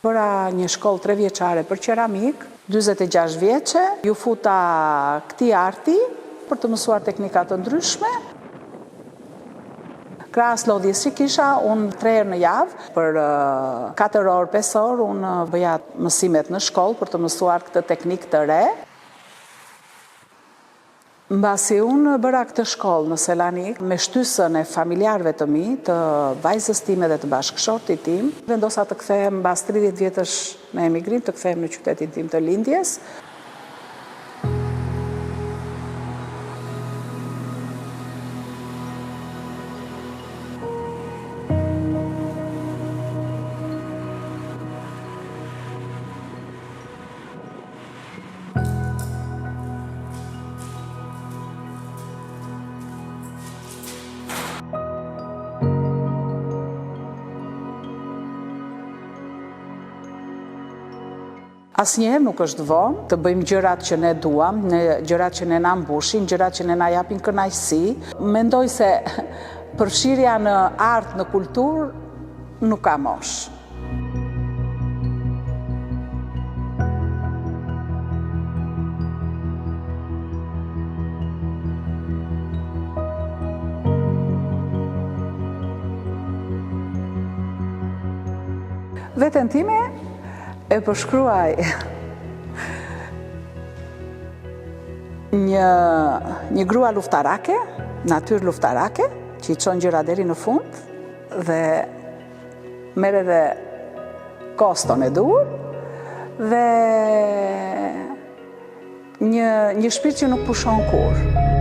Bëra një shkollë 3 vjeçare për keramik, 46 vjeçe, ju futa këtij arti për të mësuar teknika të ndryshme. Krahas lodhjes që kisha, unë 3 herë në javë, për 4 orë, 5 orë, unë bëja mësimet në shkollë për të mësuar këtë teknikë të re. Mbasi unë bëra këtë shkollë në Selanik, me shtysën e familjarëve të mi, të vajzës time dhe të bashkëshortit tim, vendosa të kthehem mbas 30 vjetësh në emigrim, të kthehem në qytetin tim të lindjes. Asnjëherë nuk është vonë të bëjmë gjërat që ne duam, gjërat që ne na mbushin, gjërat që ne na japin kënaqësi. Mendoj se përfshirja në art, në kulturë, nuk ka moshë. Veten time e përshkruaj një grua luftarake, natyrë luftarake, që i çon gjëra deri në fund dhe merr edhe koston e dur dhe një shpirt që nuk pushon kurrë.